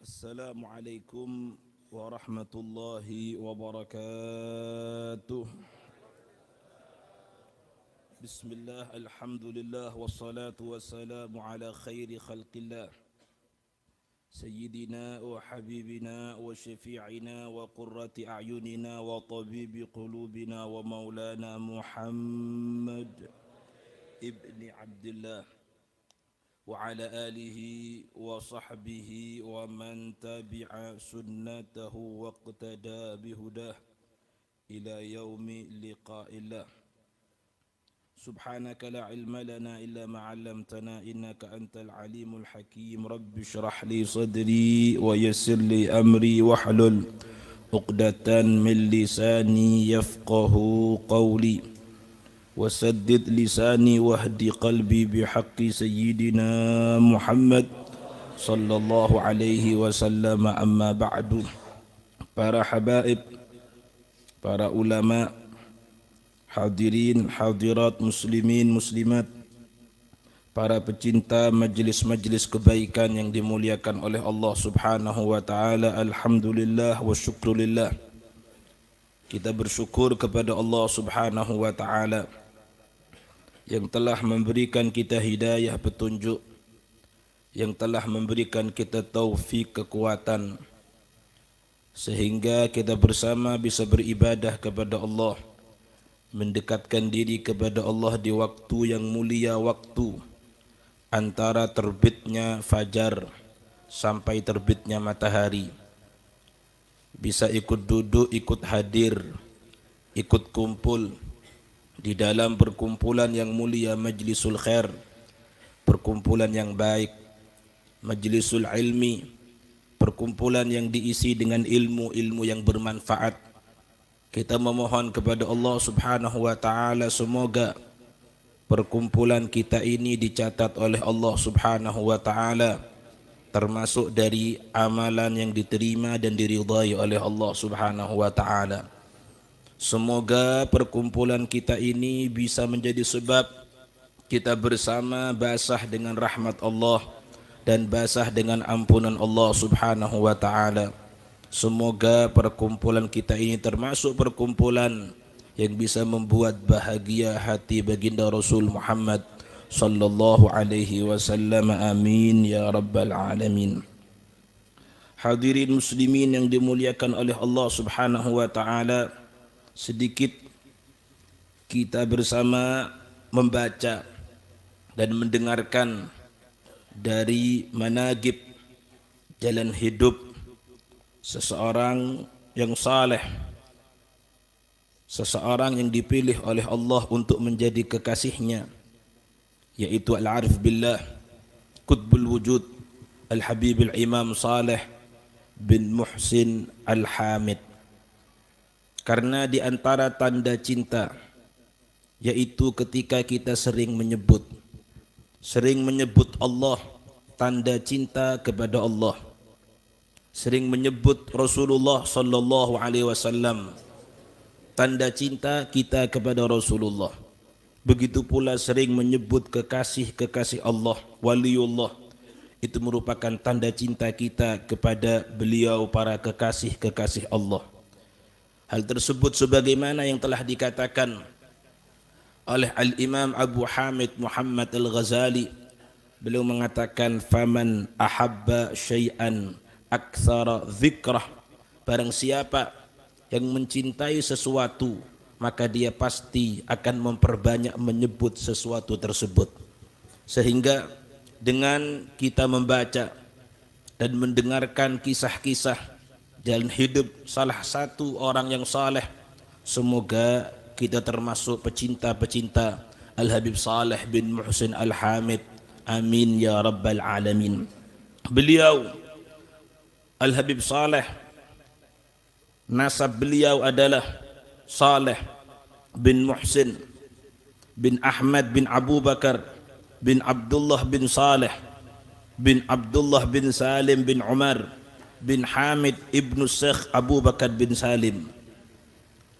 Assalamualaikum warahmatullahi wabarakatuh. Bismillah, alhamdulillah, wassalatu wassalamu ala khairi khalqillah Sayyidina wa habibina wa syafi'ina wa qurrati a'yunina wa tabibi qulubina wa maulana Muhammad ibni Abdullah wa ala alihi wa sahbihi wa man tabi'a sunnatahu wa iqtada bihudah ila yaumi liqa'illah. Subhanaka la ilma lana illa ma 'allamtana innaka antal alimul hakim. Rabbi shrah li sadri wa yassir li amri wahlul 'uqdatan min lisani yafqahu qawli. وسدد لساني واهدي قلبي بحق سيدنا محمد صلى الله عليه وسلم. أما بعد. Para habaib, para ulama, hadirin, hadirat, muslimin, muslimat, para pecinta majlis-majlis kebaikan yang dimuliakan oleh Allah Subhanahu wa taala, alhamdulillah wa syukrulillah. Kita bersyukur kepada Allah Subhanahu wa taala yang telah memberikan kita hidayah petunjuk, yang telah memberikan kita taufik kekuatan, sehingga kita bersama bisa beribadah kepada Allah, mendekatkan diri kepada Allah di waktu yang mulia, waktu antara terbitnya fajar sampai terbitnya matahari. Bisa ikut duduk, ikut hadir, ikut kumpul di dalam perkumpulan yang mulia, majlisul khair, perkumpulan yang baik, majlisul ilmi, perkumpulan yang diisi dengan ilmu-ilmu yang bermanfaat. Kita memohon kepada Allah Subhanahu wa taala semoga perkumpulan kita ini dicatat oleh Allah Subhanahu wa taala termasuk dari amalan yang diterima dan diridhai oleh Allah Subhanahu wa taala. Semoga perkumpulan kita ini bisa menjadi sebab kita bersama basah dengan rahmat Allah dan basah dengan ampunan Allah Subhanahu wa taala. Semoga perkumpulan kita ini termasuk perkumpulan yang bisa membuat bahagia hati baginda Rasul Muhammad sallallahu alaihi wasallam. Amin ya rabbal alamin. Hadirin muslimin yang dimuliakan oleh Allah Subhanahu wa taala, sedikit kita bersama membaca dan mendengarkan dari managib jalan hidup seseorang yang saleh, seseorang yang dipilih oleh Allah untuk menjadi kekasihnya, yaitu Al-Arif Billah Qutbul Wujud Al-Habib Al-Imam Saleh bin Muhsin Al-Hamid. Karena di antara tanda cinta yaitu ketika kita sering menyebut Allah, tanda cinta kepada Allah, sering menyebut Rasulullah sallallahu alaihi wasallam, tanda cinta kita kepada Rasulullah. Begitu pula sering menyebut kekasih-kekasih Allah, waliullah, itu merupakan tanda cinta kita kepada beliau, para kekasih-kekasih Allah. Hal tersebut sebagaimana yang telah dikatakan oleh Al-Imam Abu Hamid Muhammad Al-Ghazali. Beliau mengatakan, faman ahabba syai'an aktsara dzikrah, barang siapa yang mencintai sesuatu maka dia pasti akan memperbanyak menyebut sesuatu tersebut. Sehingga dengan kita membaca dan mendengarkan kisah-kisah jalan hidup salah satu orang yang saleh, semoga kita termasuk pecinta-pecinta Al-Habib Saleh bin Muhsin Al-Hamid. Amin ya rabbal alamin. Beliau Al-Habib Saleh, nasab beliau adalah Saleh bin Muhsin bin Ahmad bin Abu Bakar bin Abdullah bin Saleh bin Abdullah bin Salim bin Umar bin Hamid ibnu Syekh Abu Bakar bin Salim.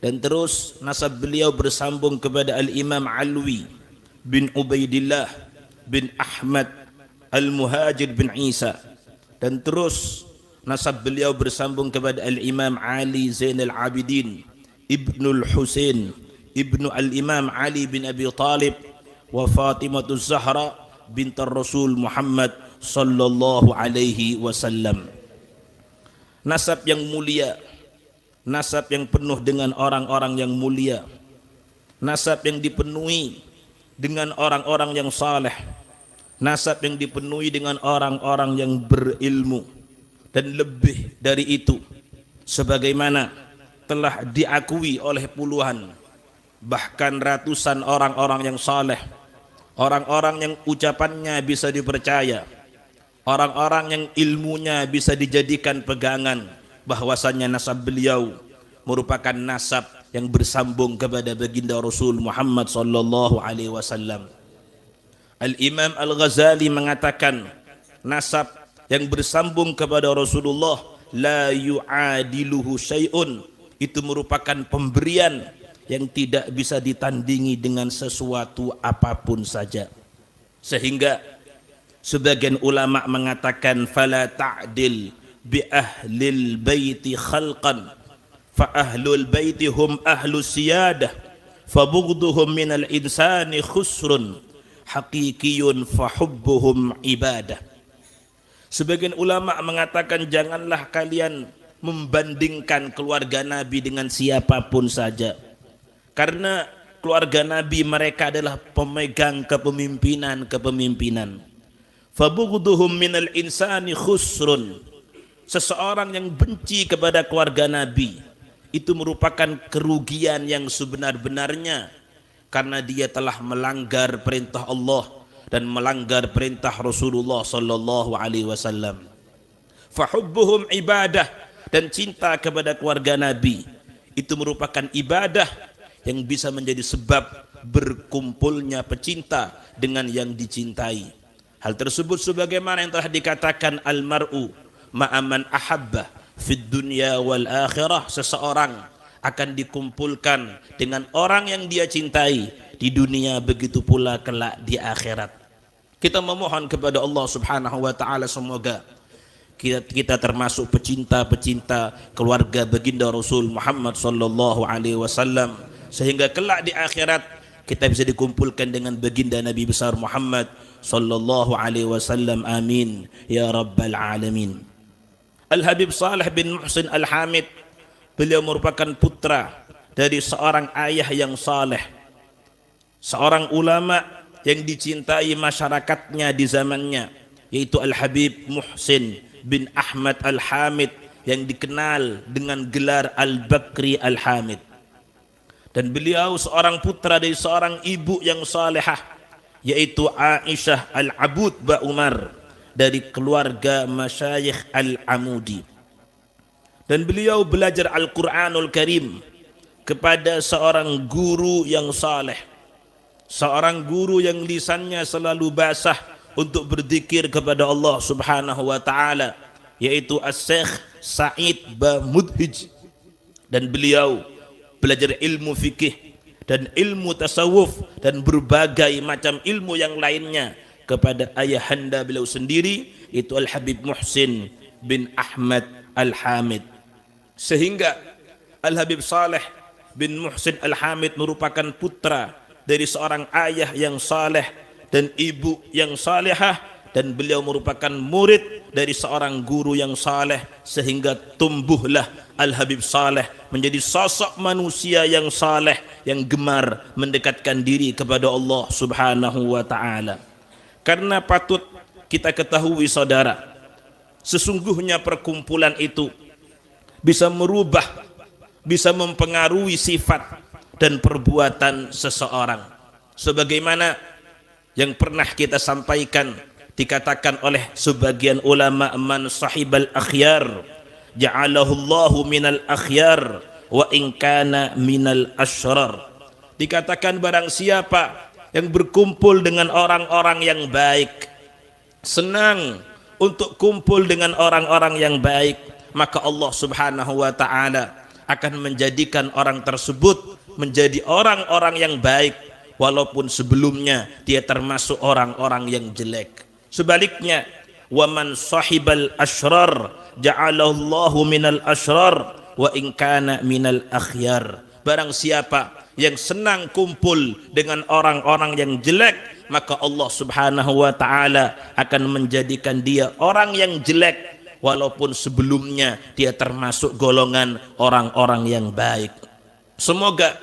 Dan terus nasab beliau bersambung kepada Al-Imam Alwi bin Ubaidillah bin Ahmad Al-Muhajir bin Isa, dan terus Nasab beliau bersambung kepada Al-Imam Ali Zainal Abidin Ibnul Husain Ibnu Al-Imam Ali bin Abi Talib wa Fatimatu Zahra bintar Rasul Muhammad sallallahu alaihi wasallam. Nasab yang mulia, nasab yang penuh dengan orang-orang yang mulia, nasab yang dipenuhi dengan orang-orang yang saleh, nasab yang dipenuhi dengan orang-orang yang berilmu, dan lebih dari itu sebagaimana telah diakui oleh puluhan bahkan ratusan orang-orang yang saleh, orang-orang yang ucapannya bisa dipercaya, orang-orang yang ilmunya bisa dijadikan pegangan, bahwasannya nasab beliau merupakan nasab yang bersambung kepada baginda Rasul Muhammad sallallahu alaihi wasallam. Al-Imam Al-Ghazali mengatakan nasab yang bersambung kepada Rasulullah la yu'adiluhu syai'un, itu merupakan pemberian yang tidak bisa ditandingi dengan sesuatu apapun saja. Sehingga sebagian ulama mengatakan fala ta'dil bi ahlil baiti khalqan fa ahlul baiti hum ahlus siyadah fa bughduhum minal insani khusrun haqiqiyun fa hubbuhum ibadah. Sebagian ulama mengatakan janganlah kalian membandingkan keluarga Nabi dengan siapapun saja, karena keluarga Nabi mereka adalah pemegang kepemimpinan. Fabughduhum minal insani khusrun, seseorang yang benci kepada keluarga Nabi itu merupakan kerugian yang sebenar-benarnya, karena dia telah melanggar perintah Allah dan melanggar perintah Rasulullah sallallahu alaihi wasallam. Fahubbuhum ibadah, dan cinta kepada keluarga Nabi itu merupakan ibadah yang bisa menjadi sebab berkumpulnya pecinta dengan yang dicintai. Hal tersebut sebagaimana yang telah dikatakan almar'u ma'aman ahabba fid dunya wal akhirah, seseorang akan dikumpulkan dengan orang yang dia cintai di dunia, begitu pula kelak di akhirat. Kita memohon kepada Allah Subhanahu wa taala semoga kita termasuk pecinta-pecinta keluarga baginda Rasul Muhammad sallallahu alaihi wasallam, sehingga kelak di akhirat kita bisa dikumpulkan dengan baginda Nabi besar Muhammad sallallahu alaihi wasallam. Amin ya rabbal alamin. Al-Habib Saleh bin Muhsin Al-Hamid, beliau merupakan putra dari seorang ayah yang saleh, seorang ulama yang dicintai masyarakatnya di zamannya, yaitu Al-Habib Muhsin bin Ahmad Al-Hamid yang dikenal dengan gelar Al-Bakri Al-Hamid. Dan beliau seorang putra dari seorang ibu yang salehah, yaitu Aisyah Al-Abud Ba Umar, dari keluarga Masyayikh Al-Amudi. Dan beliau belajar Al-Quranul Karim kepada seorang guru yang saleh, seorang guru yang lisannya selalu basah untuk berzikir kepada Allah Subhanahu wa taala, yaitu As-Syekh Sa'id Ba Mudhij. Dan beliau belajar ilmu fikih dan ilmu tasawuf dan berbagai macam ilmu yang lainnya kepada ayahanda beliau sendiri, itu Al-Habib Muhsin bin Ahmad Al-Hamid. Sehingga Al-Habib Saleh bin Muhsin Al-Hamid merupakan putra dari seorang ayah yang saleh dan ibu yang salehah, dan beliau merupakan murid dari seorang guru yang saleh, sehingga tumbuhlah Al-Habib Saleh menjadi sosok manusia yang saleh yang gemar mendekatkan diri kepada Allah Subhanahu wa taala. Karena patut kita ketahui saudara, sesungguhnya perkumpulan itu bisa merubah, bisa mempengaruhi sifat dan perbuatan seseorang, sebagaimana yang pernah kita sampaikan, dikatakan oleh sebagian ulama, man sahibal akhyar ja'alahu Allahu minal akhyar wa in kana minal asyrar. Dikatakan barang siapa yang berkumpul dengan orang-orang yang baik, senang untuk kumpul dengan orang-orang yang baik, maka Allah Subhanahu wa taala akan menjadikan orang tersebut menjadi orang-orang yang baik, walaupun sebelumnya dia termasuk orang-orang yang jelek. Sebaliknya, waman sahibal asyrar ja'alallahu minal asyrar wa in kana minal akhyar. Barang siapa yang senang kumpul dengan orang-orang yang jelek, maka Allah Subhanahu wa taala akan menjadikan dia orang yang jelek walaupun sebelumnya dia termasuk golongan orang-orang yang baik. Semoga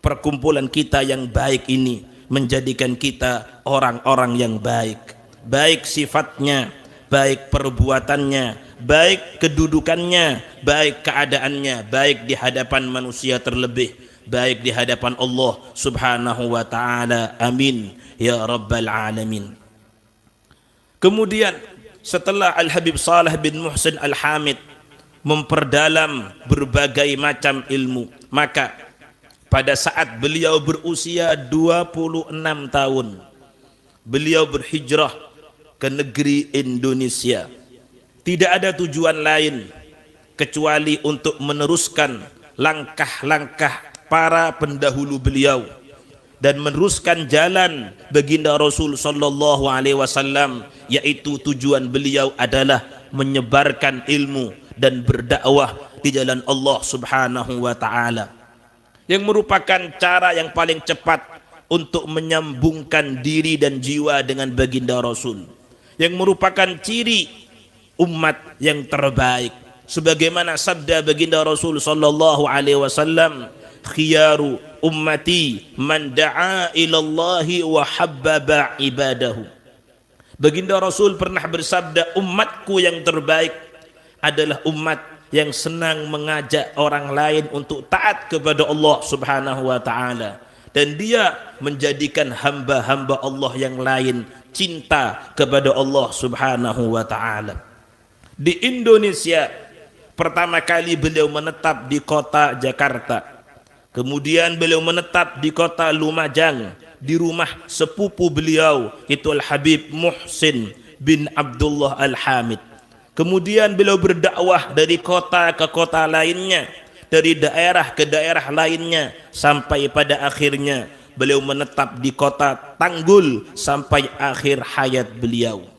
perkumpulan kita yang baik ini menjadikan kita orang-orang yang baik, baik sifatnya, baik perbuatannya, baik kedudukannya, baik keadaannya, baik di hadapan manusia terlebih, baik di hadapan Allah Subhanahu wa taala. Amin ya rabbal alamin. Kemudian setelah Al-Habib Saleh bin Muhsin Al-Hamid memperdalam berbagai macam ilmu, maka pada saat beliau berusia 26 tahun, beliau berhijrah ke negeri Indonesia. Tidak ada tujuan lain kecuali untuk meneruskan langkah-langkah para pendahulu beliau dan meneruskan jalan baginda Rasul sallallahu alaihi wasallam, yaitu tujuan beliau adalah menyebarkan ilmu dan berdakwah di jalan Allah Subhanahu wa taala, yang merupakan cara yang paling cepat untuk menyambungkan diri dan jiwa dengan baginda Rasul, yang merupakan ciri umat yang terbaik, sebagaimana sabda baginda Rasul sallallahu alaihi wasallam, khiyaru ummati man da'a ilallahi wa habbaba ibadahu. Baginda Rasul pernah bersabda, umatku yang terbaik adalah umat yang senang mengajak orang lain untuk taat kepada Allah Subhanahu wa taala, dan dia menjadikan hamba-hamba Allah yang lain cinta kepada Allah Subhanahu wa taala. Di Indonesia pertama kali beliau menetap di kota Jakarta. Kemudian beliau menetap di kota Lumajang di rumah sepupu beliau, itu Al-Habib Muhsin bin Abdullah Al-Hamid. Kemudian beliau berdakwah dari kota ke kota lainnya, dari daerah ke daerah lainnya, sampai pada akhirnya beliau menetap di kota Tanggul sampai akhir hayat beliau.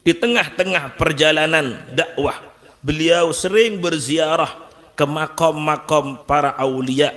Di tengah-tengah perjalanan dakwah, beliau sering berziarah ke makom-makom para aulia.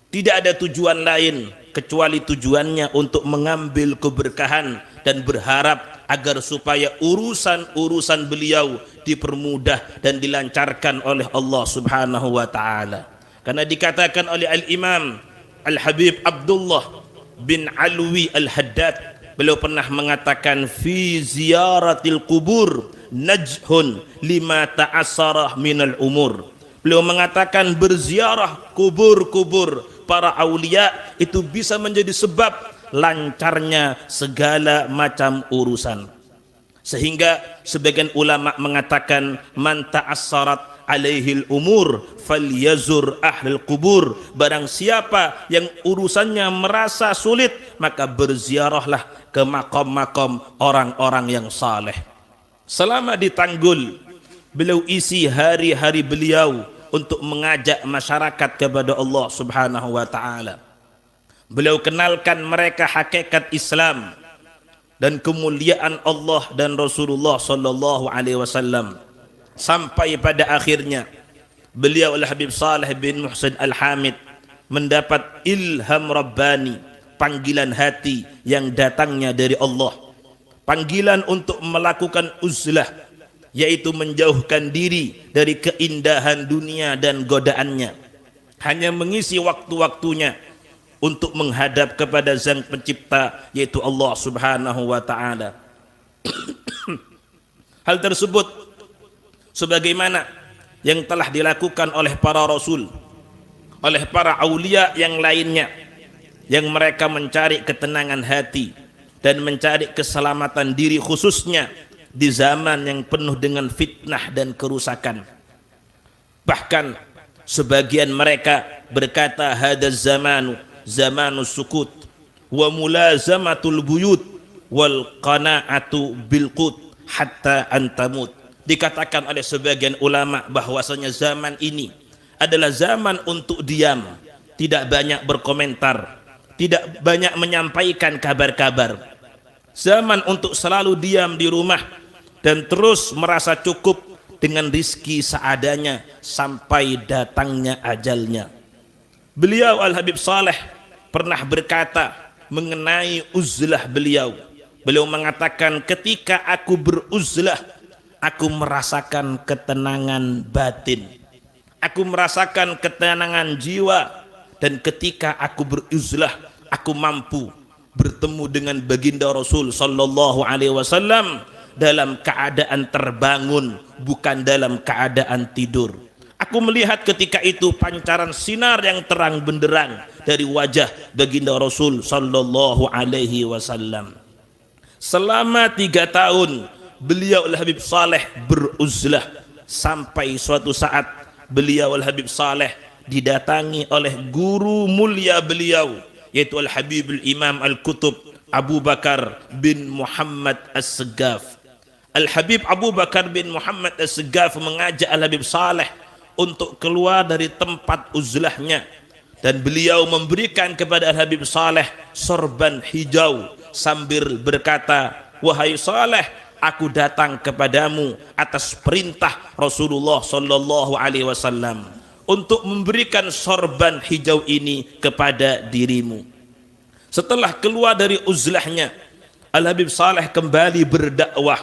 Tidak ada tujuan lain kecuali tujuannya untuk mengambil keberkahan dan berharap agar supaya urusan-urusan beliau dipermudah dan dilancarkan oleh Allah Subhanahu wa taala. Karena dikatakan oleh Al-Imam Al-Habib Abdullah bin Alwi Al-Haddad, beliau pernah mengatakan, fi ziyaratil kubur najhun lima ta'assarah minal umur. Beliau mengatakan berziarah kubur-kubur para aulia itu bisa menjadi sebab lancarnya segala macam urusan. Sehingga sebagian ulama mengatakan, man ta'assarat alaihil umur falyazur ahlul kubur. Barang siapa yang urusannya merasa sulit, maka berziarahlah ke makom-makom orang-orang yang saleh. Selama di Tanggul, beliau isi hari-hari beliau untuk mengajak masyarakat kepada Allah Subhanahu wa taala. Beliau kenalkan mereka hakikat Islam dan kemuliaan Allah dan Rasulullah sallallahu alaihi wasallam, sampai pada akhirnya beliau Al-Habib Saleh bin Muhsin Al-Hamid mendapat ilham rabbani, panggilan hati yang datangnya dari Allah, panggilan untuk melakukan uzlah, yaitu menjauhkan diri dari keindahan dunia dan godaannya, hanya mengisi waktu-waktunya untuk menghadap kepada Sang Pencipta, yaitu Allah Subhanahu wa taala. Hal tersebut sebagaimana yang telah dilakukan oleh para rasul, oleh para aulia yang lainnya, yang mereka mencari ketenangan hati dan mencari keselamatan diri, khususnya di zaman yang penuh dengan fitnah dan kerusakan. Bahkan sebagian mereka berkata, hadaz zamanu zamanus sukut wa mulazamatul buyut wal qanaatu bil qut hatta antamut. Dikatakan oleh sebagian ulama bahwasanya zaman ini adalah zaman untuk diam, tidak banyak berkomentar, tidak banyak menyampaikan kabar-kabar. Zaman untuk selalu diam di rumah dan terus merasa cukup dengan rizki seadanya sampai datangnya ajalnya. Beliau Al-Habib Saleh pernah berkata mengenai uzlah beliau. Beliau mengatakan, ketika aku beruzlah, aku merasakan ketenangan batin, aku merasakan ketenangan jiwa, dan ketika aku beruzlah, aku mampu bertemu dengan baginda Rasul sallallahu alaihi wasallam dalam keadaan terbangun, bukan dalam keadaan tidur. Aku melihat ketika itu pancaran sinar yang terang benderang dari wajah baginda Rasul sallallahu alaihi wasallam. Selama 3 tahun beliau Al-Habib Saleh beruzlah, sampai suatu saat beliau Al-Habib Saleh didatangi oleh guru mulia beliau, yaitu Al-Habib Al-Imam Al-Kutub Abu Bakar bin Muhammad As-Segaf. Al-Habib Abu Bakar bin Muhammad As-Segaf mengajak Al-Habib Saleh untuk keluar dari tempat uzlahnya, dan beliau memberikan kepada Al-Habib Saleh sorban hijau sambil berkata, wahai Saleh, aku datang kepadamu atas perintah Rasulullah sallallahu alaihi wasallam untuk memberikan sorban hijau ini kepada dirimu. Setelah keluar dari uzlahnya, Al-Habib Saleh kembali berdakwah,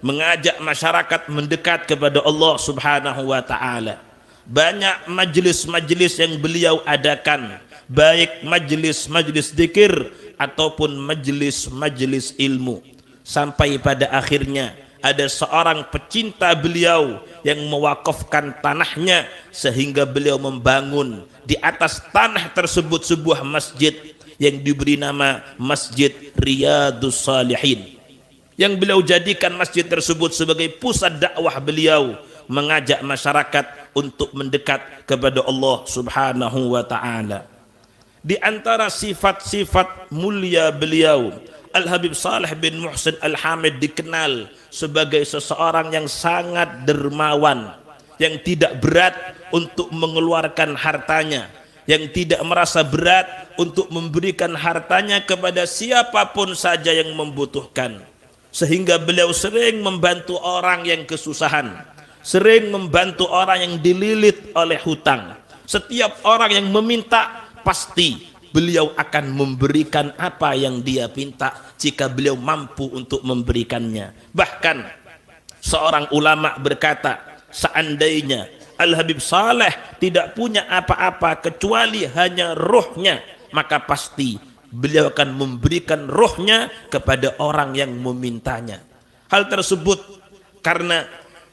mengajak masyarakat mendekat kepada Allah subhanahu wa ta'ala. Banyak majlis-majlis yang beliau adakan, baik majlis-majlis zikir ataupun majlis-majlis ilmu, sampai pada akhirnya ada seorang pecinta beliau yang mewakafkan tanahnya, sehingga beliau membangun di atas tanah tersebut sebuah masjid yang diberi nama Masjid Riyadus Salihin, yang beliau jadikan masjid tersebut sebagai pusat dakwah beliau, mengajak masyarakat untuk mendekat kepada Allah subhanahu wa ta'ala. Di antara sifat-sifat mulia beliau, Al-Habib Saleh bin Muhsin Al-Hamid dikenal sebagai seseorang yang sangat dermawan, yang tidak berat untuk mengeluarkan hartanya, yang tidak merasa berat untuk memberikan hartanya kepada siapapun saja yang membutuhkan, sehingga beliau sering membantu orang yang kesusahan, sering membantu orang yang dililit oleh hutang. Setiap orang yang meminta, pasti beliau akan memberikan apa yang dia minta jika beliau mampu untuk memberikannya. Bahkan seorang ulama berkata, seandainya Al-Habib Saleh tidak punya apa-apa kecuali hanya rohnya, maka pasti beliau akan memberikan rohnya kepada orang yang memintanya. Hal tersebut karena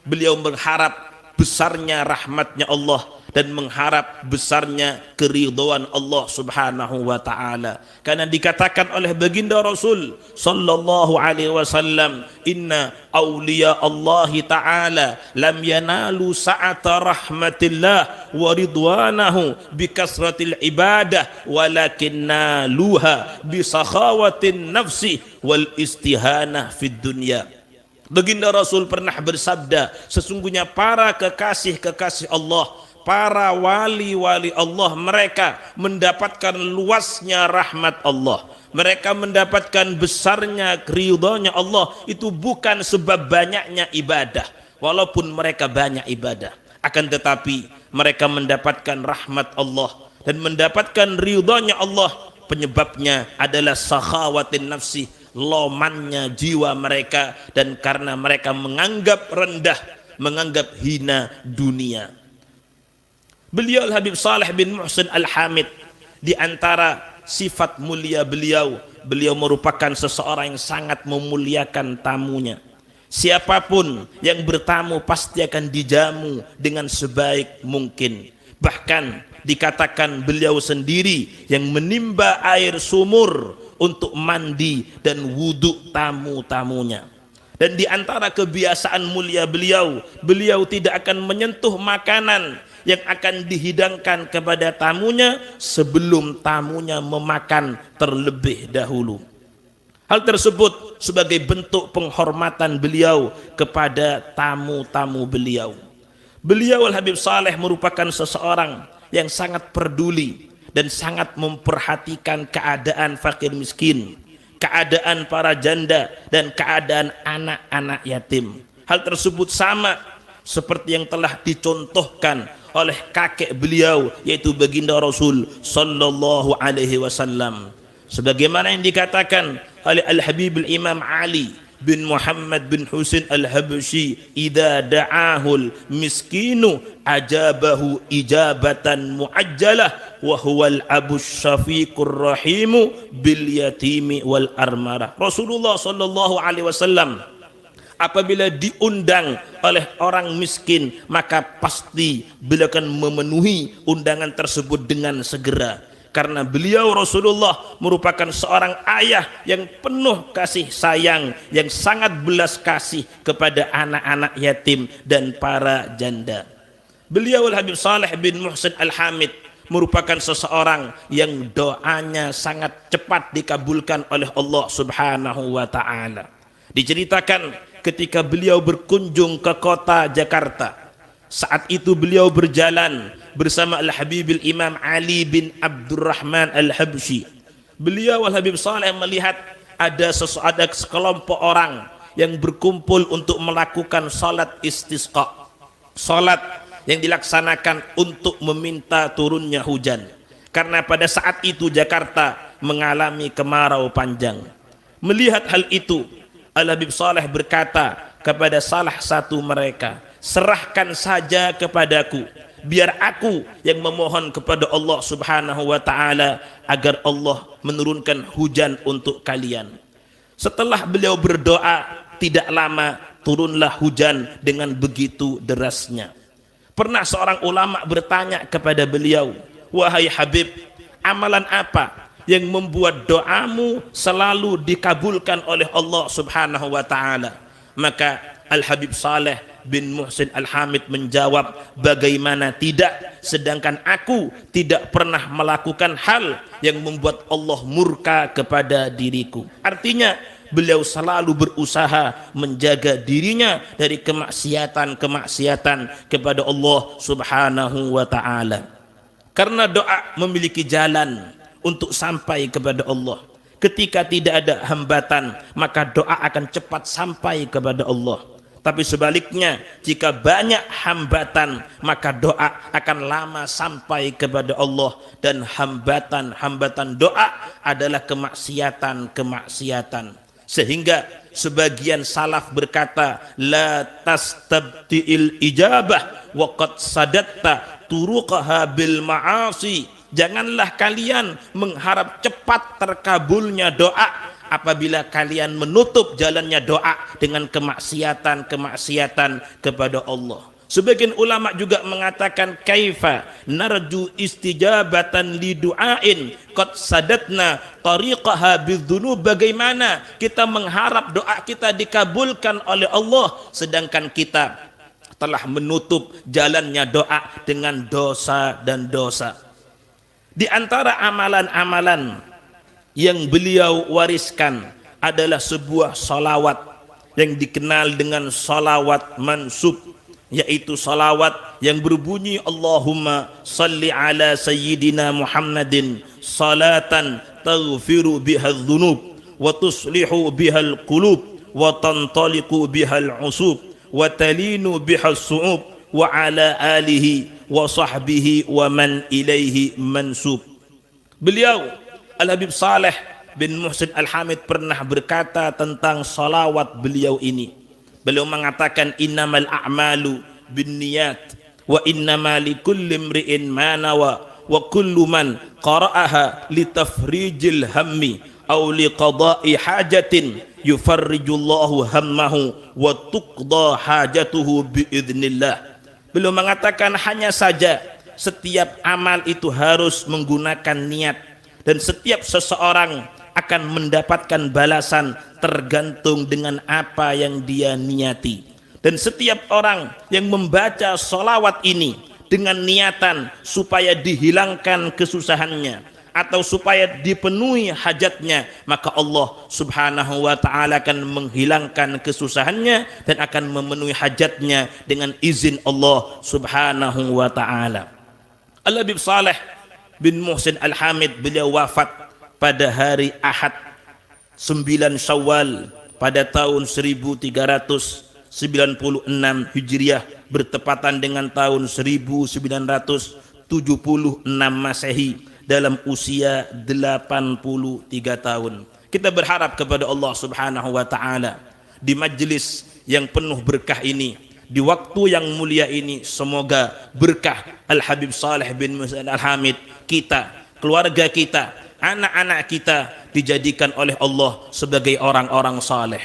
beliau mengharap besarnya rahmatnya Allah dan mengharap besarnya keridhaan Allah subhanahu wa ta'ala. Karena dikatakan oleh baginda Rasul sallallahu alaihi wasallam, inna awliya Allah ta'ala lam yanalu sa'ata rahmatillah wa ridwanahu bikasratil ibadah walakin naluha bisakhawatin nafsi wal istihanah fid dunya. Baginda Rasul pernah bersabda, sesungguhnya para kekasih-kekasih Allah, para wali-wali Allah, mereka mendapatkan luasnya rahmat Allah, mereka mendapatkan besarnya ridhonya Allah, itu bukan sebab banyaknya ibadah, walaupun mereka banyak ibadah, akan tetapi mereka mendapatkan rahmat Allah dan mendapatkan ridhonya Allah, penyebabnya adalah sakhawatin nafsi, lomannya jiwa mereka, dan karena mereka menganggap rendah, menganggap hina dunia. Beliau Al-Habib Saleh bin Muhsin Al-Hamid, di antara sifat mulia beliau, beliau merupakan seseorang yang sangat memuliakan tamunya. Siapapun yang bertamu pasti akan dijamu dengan sebaik mungkin. Bahkan dikatakan beliau sendiri yang menimba air sumur untuk mandi dan wudhu tamu-tamunya. Dan di antara kebiasaan mulia beliau, beliau tidak akan menyentuh makanan yang akan dihidangkan kepada tamunya sebelum tamunya memakan terlebih dahulu. Hal tersebut sebagai bentuk penghormatan beliau kepada tamu-tamu beliau. Beliau Al-Habib Saleh merupakan seseorang yang sangat peduli dan sangat memperhatikan keadaan fakir miskin, keadaan para janda, dan keadaan anak-anak yatim. Hal tersebut sama seperti yang telah dicontohkan oleh kakek beliau, yaitu baginda Rasul sallallahu alaihi wasallam. Sebagaimana yang dikatakan oleh Al-Habib Al-Imam Ali bin Muhammad bin Husain Al-Habsyi, idza da'ahul miskinu ajabahu ijabatan muajjalah wa huwal abus syafiqur rahimu bil yatimi wal armarah. Rasulullah sallallahu alaihi wasallam apabila diundang oleh orang miskin, maka pasti beliau akan memenuhi undangan tersebut dengan segera. Karena beliau Rasulullah merupakan seorang ayah yang penuh kasih sayang, yang sangat belas kasih kepada anak-anak yatim dan para janda. Beliau Al-Habib Saleh bin Muhsin Al-Hamid merupakan seseorang yang doanya sangat cepat dikabulkan oleh Allah Subhanahu wa ta'ala. Diceritakan ketika beliau berkunjung ke kota Jakarta, saat itu beliau berjalan bersama Al-Habib Imam Ali bin Abdurrahman Al-Habsyi. Beliau Al-Habib Saleh melihat ada sekelompok orang yang berkumpul untuk melakukan salat istisqa, salat yang dilaksanakan untuk meminta turunnya hujan, karena pada saat itu Jakarta mengalami kemarau panjang. Melihat hal itu, Al-Habib Saleh berkata kepada salah satu mereka, serahkan saja kepadaku, biar aku yang memohon kepada Allah Subhanahu wa ta'ala agar Allah menurunkan hujan untuk kalian. Setelah beliau berdoa, tidak lama turunlah hujan dengan begitu derasnya. Pernah seorang ulama bertanya kepada beliau, wahai Habib, amalan apa yang membuat doamu selalu dikabulkan oleh Allah Subhanahu wa ta'ala? Maka Al-Habib Saleh bin Muhsin Al-Hamid menjawab, bagaimana tidak, sedangkan aku tidak pernah melakukan hal yang membuat Allah murka kepada diriku. Artinya beliau selalu berusaha menjaga dirinya dari kemaksiatan-kemaksiatan kepada Allah Subhanahu wa ta'ala. Karena doa memiliki jalan untuk sampai kepada Allah. Ketika tidak ada hambatan, maka doa akan cepat sampai kepada Allah. Tapi sebaliknya, jika banyak hambatan, maka doa akan lama sampai kepada Allah. Dan hambatan doa adalah kemaksiatan. Sehingga sebagian salaf berkata, la tastabti'il ijabah wa qad sadatta turuqaha bil ma'asi. Janganlah kalian mengharap cepat terkabulnya doa apabila kalian menutup jalannya doa dengan kemaksiatan kepada Allah. Sebagian ulama juga mengatakan, kaifa narju istijabatan li du'ain qad sadatna tariqaha bidzunub. Bagaimana kita mengharap doa kita dikabulkan oleh Allah sedangkan kita telah menutup jalannya doa dengan dosa dan dosa. Di antara amalan-amalan yang beliau wariskan adalah sebuah salawat yang dikenal dengan salawat mansub, yaitu salawat yang berbunyi Allahumma salli ala sayyidina Muhammadin salatan taghfiru bihal dhunub wa tuslihu bihal qulub wa tantaliqu bihal usub wa talinu bihal su'ub wa ala alihi wa sahbihi wa man ilaihi mansub. Beliau Al-Habib Saleh bin Muhsin Al-Hamid pernah berkata tentang salawat beliau ini. Beliau mengatakan, innamal a'malu binniyat wa innama likulli imri'in ma nawa wa kullu man qara'aha litafrijil hammi aw liqada'i hajatin yufarrijullahu hammahu wa tuqda hajatuhu biidznillah. Beliau mengatakan, hanya saja setiap amal itu harus menggunakan niat, dan setiap seseorang akan mendapatkan balasan tergantung dengan apa yang dia niati. Dan setiap orang yang membaca sholawat ini dengan niatan supaya dihilangkan kesusahannya atau supaya dipenuhi hajatnya, maka Allah Subhanahu wa ta'ala akan menghilangkan kesusahannya dan akan memenuhi hajatnya dengan izin Allah Subhanahu wa ta'ala. Al-Habib Saleh bin Muhsin Al-Hamid beliau wafat pada hari Ahad 9 Syawal pada tahun 1396 Hijriah bertepatan dengan tahun 1976 Masehi dalam usia 83 tahun. Kita berharap kepada Allah Subhanahu wa taala di majelis yang penuh berkah ini, di waktu yang mulia ini, semoga berkah Al-Habib Saleh bin Musa Al-Hamid, kita, keluarga kita, anak-anak kita dijadikan oleh Allah sebagai orang-orang saleh,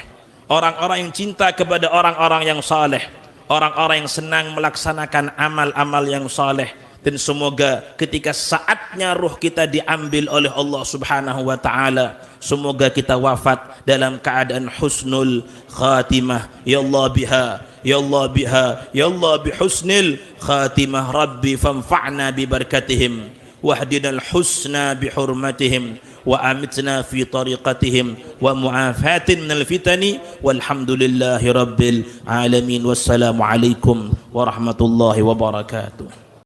orang-orang yang cinta kepada orang-orang yang saleh, orang-orang yang senang melaksanakan amal-amal yang saleh. Dan semoga ketika saatnya ruh kita diambil oleh Allah Subhanahu wa taala, semoga kita wafat dalam keadaan husnul khatimah. Ya Allah biha, ya Allah biha, ya Allah bihusnil khatimah. Rabbi fanfa'na bi barakatihim wahdinal husna bi hurmatihim wa amitna fi tariqatihim wa mu'afatin minal fitani walhamdulillahi rabbil alamin. Wassalamu alaikum warahmatullahi wabarakatuh.